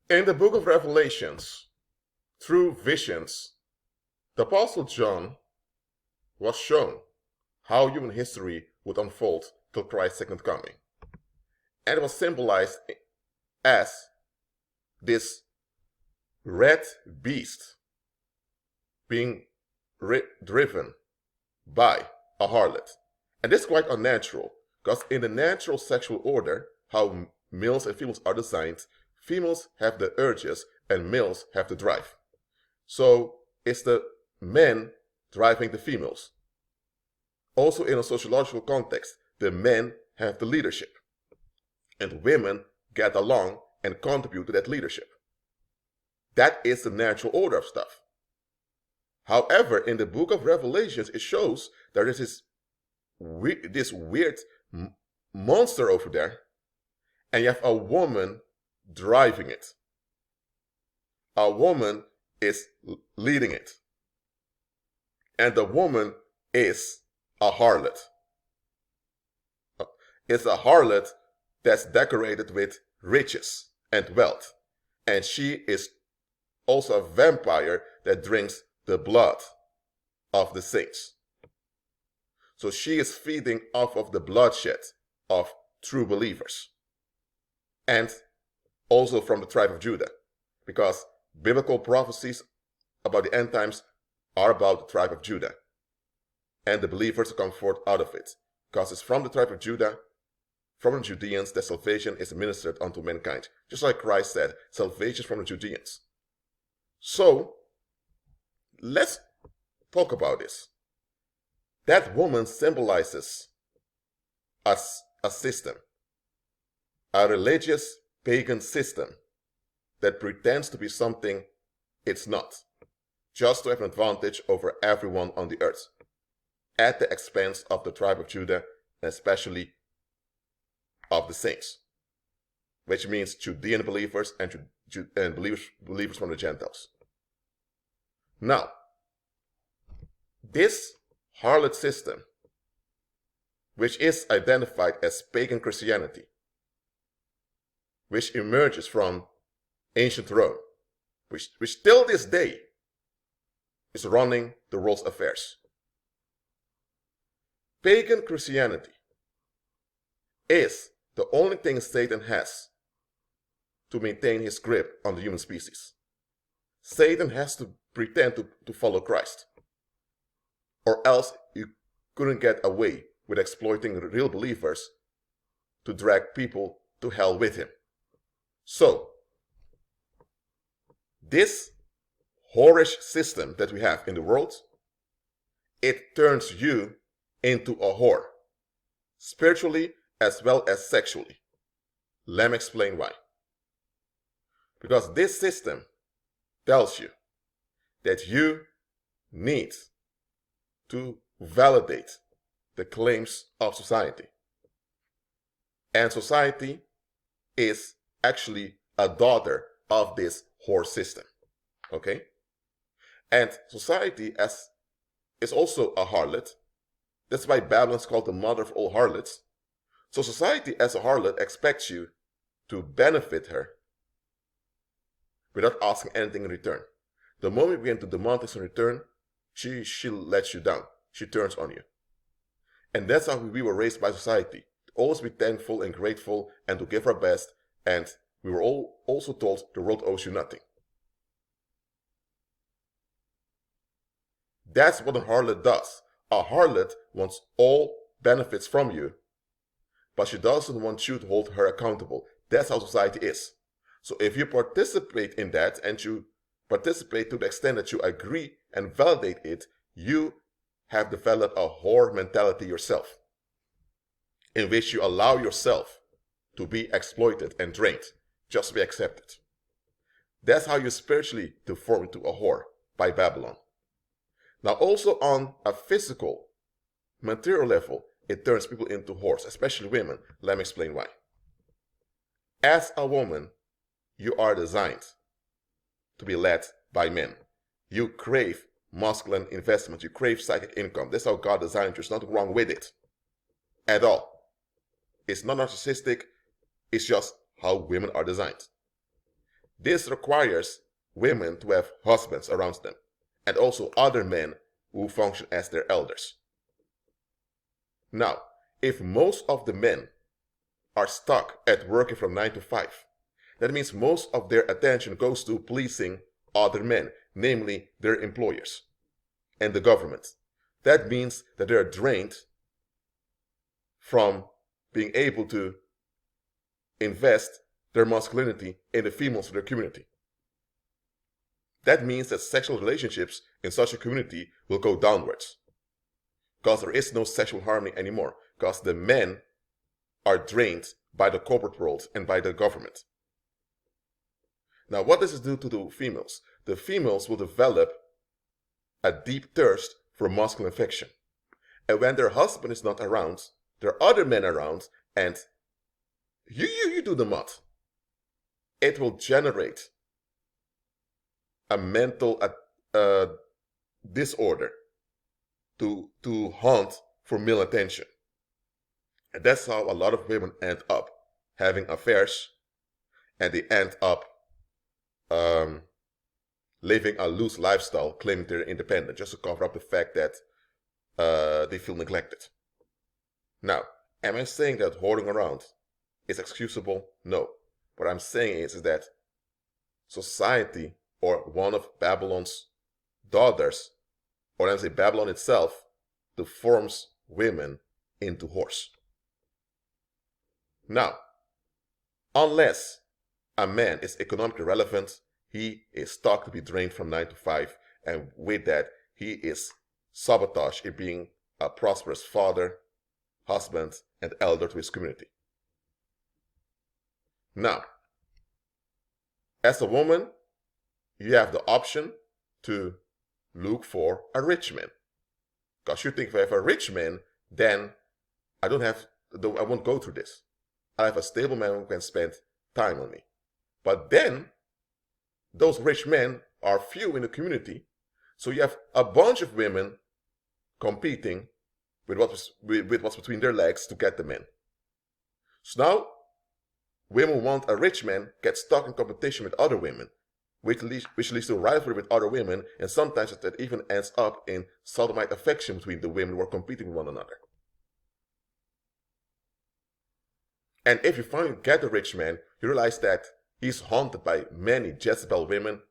In the book of Revelations, through visions, the Apostle John was shown how human history would unfold till Christ's second coming. And it was symbolized as this red beast being driven by a harlot. And this is quite unnatural, because in the natural sexual order, how males and females are designed, females have the urges and males have the drive. So it's the men driving the females. Also in a sociological context, the men have the leadership. And women get along and contribute to that leadership. That is the natural order of stuff. However, in the book of Revelations, it shows there is this weird monster over there, and you have a woman driving it. A woman is leading it. And the woman is a harlot. It's a harlot that's decorated with riches and wealth. And she is also a vampire that drinks the blood of the saints. So she is feeding off of the bloodshed of true believers. And also from the tribe of Judah. Because biblical prophecies about the end times are about the tribe of Judah. And the believers come forth out of it. Because it's from the tribe of Judah, from the Judeans, that salvation is ministered unto mankind. Just like Christ said, salvation from the Judeans. So, let's talk about this. That woman symbolizes a system, a religious pagan system that pretends to be something it's not, just to have an advantage over everyone on the earth, at the expense of the tribe of Judah, and especially of the saints, which means Judean believers and believers from the Gentiles. Now, this harlot system, which is identified as pagan Christianity, which emerges from ancient Rome, which till this day is running the world's affairs. Pagan Christianity is the only thing Satan has to maintain his grip on the human species. Satan has to pretend to follow Christ, or else you couldn't get away with exploiting real believers to drag people to hell with him. So, this whorish system that we have in the world, it turns you into a whore, spiritually as well as sexually. Let me explain why. Because this system tells you that you need to validate the claims of society. And society is actually a daughter of this whore system. Okay? And society is also a harlot. That's why Babylon is called the mother of all harlots. So society as a harlot expects you to benefit her without asking anything in return. The moment you begin to demand things in return, she lets you down. She turns on you. And that's how we were raised by society. To always be thankful and grateful and to give our best. And we were all also told the world owes you nothing. That's what a harlot does. A harlot wants all benefits from you, but she doesn't want you to hold her accountable. That's how society is. So if you participate in that, and you participate to the extent that you agree and validate it, you have developed a whore mentality yourself, in which you allow yourself to be exploited and drained, just to be accepted. That's how you spiritually deform into a whore by Babylon. Now also on a physical, material level, it turns people into whores, especially women. Let me explain why. As a woman, you are designed to be led by men. You crave masculine investment. You crave psychic income. That's how God designed you. There's nothing wrong with it at all. It's not narcissistic. It's just how women are designed. This requires women to have husbands around them, and also other men who function as their elders. Now, if most of the men are stuck at working from 9 to 5, that means most of their attention goes to pleasing other men, namely their employers and the government. That means that they are drained from being able to invest their masculinity in the females of their community. That means that sexual relationships in such a community will go downwards, because there is no sexual harmony anymore, because the men are drained by the corporate world and by the government. Now, what does this do to the females? The females will develop a deep thirst for masculine affection. And when their husband is not around, there are other men around, and you do the math. It will generate a mental disorder to hunt for male attention. And that's how a lot of women end up having affairs, and they end up living a loose lifestyle, claiming they're independent, just to cover up the fact that they feel neglected. Now, am I saying that hoarding around is excusable? No. What I'm saying is that society, or one of Babylon's daughters, or let me say Babylon itself, deforms women into whores. Now, unless a man is economically relevant, he is stuck to be drained from 9 to 5, and with that, he is sabotaged in being a prosperous father, husband, and elder to his community. Now, as a woman, you have the option to look for a rich man. Because you think, if I have a rich man, then I won't go through this. I have a stable man who can spend time on me. But then, those rich men are few in the community, so you have a bunch of women competing with what's between their legs to get the men. So now, women who want a rich man get stuck in competition with other women, which leads to rivalry with other women, and sometimes that even ends up in sodomite affection between the women who are competing with one another. And if you finally get a rich man, you realize that he's haunted by many Jezebel women,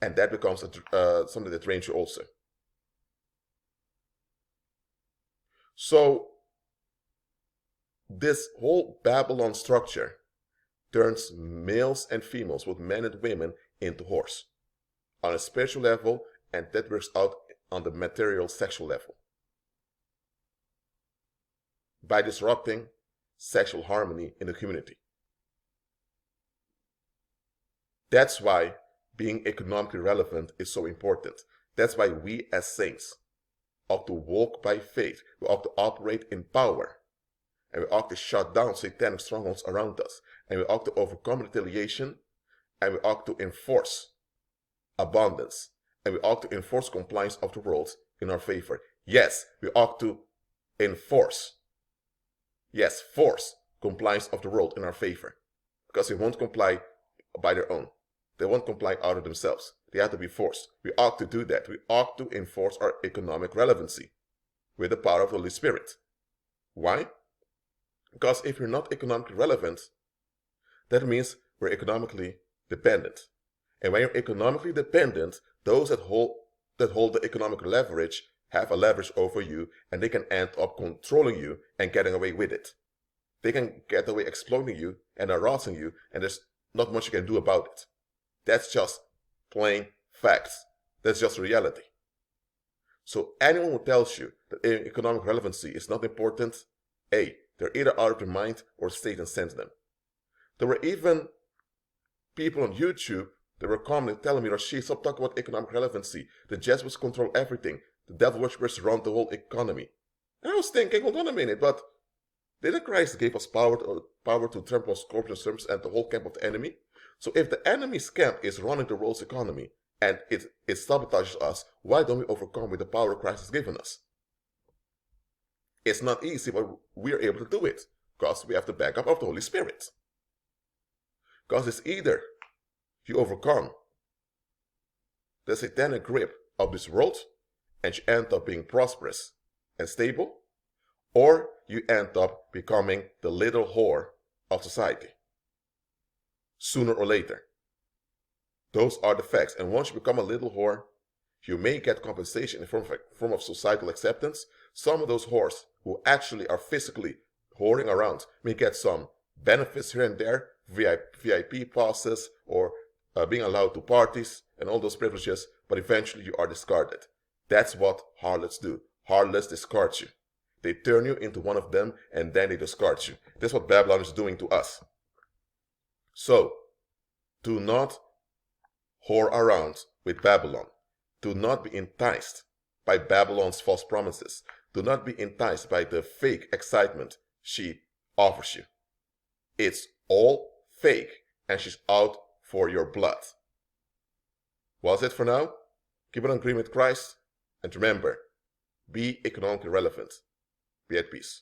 and that becomes something that drains you also. So, this whole Babylon structure turns males and females, both men and women, into whores on a spiritual level, and that works out on the material sexual level by disrupting sexual harmony in the community. That's why being economically relevant is so important. That's why we as saints ought to walk by faith. We ought to operate in power, and we ought to shut down satanic strongholds around us, and we ought to overcome retaliation, and we ought to enforce abundance, and we ought to enforce compliance of the world in our favor. Yes, we ought to force compliance of the world in our favor, because they won't comply by their own. They won't comply out of themselves. They have to be forced. We ought to do that. We ought to enforce our economic relevancy with the power of the Holy Spirit. Why? Because if you're not economically relevant, that means we're economically dependent. And when you're economically dependent, those that hold the economic leverage have a leverage over you, and they can end up controlling you and getting away with it. They can get away exploiting you and harassing you, and there's not much you can do about it. That's just plain facts. That's just reality. So anyone who tells you that economic relevancy is not important, they're either out of their mind or Satan sent them. There were even people on YouTube that were commenting, telling me, Rashid, stop talking about economic relevancy. The Jesuits control everything. The devil worshippers run the whole economy. And I was thinking, hold on a minute, but didn't Christ give us power to trample on scorpions, serpents, and the whole camp of the enemy? So if the enemy's camp is running the world's economy and it sabotages us, why don't we overcome with the power Christ has given us? It's not easy, but we're able to do it because we have the backup of the Holy Spirit. Because it's either you overcome the satanic grip of this world and you end up being prosperous and stable, or you end up becoming the little whore of society. Sooner or later. Those are the facts. And once you become a little whore, you may get compensation in form of societal acceptance. Some of those whores who actually are physically whoring around may get some benefits here and there, VIP passes or being allowed to parties and all those privileges, but eventually you are discarded. That's what harlots do. Harlots discard you. They turn you into one of them and then they discard you. That's what Babylon is doing to us. So, do not whore around with Babylon. Do not be enticed by Babylon's false promises. Do not be enticed by the fake excitement she offers you. It's all fake and she's out for your blood. Well, that's it for now. Keep it on green with Christ. And remember, be economically relevant. Be at peace.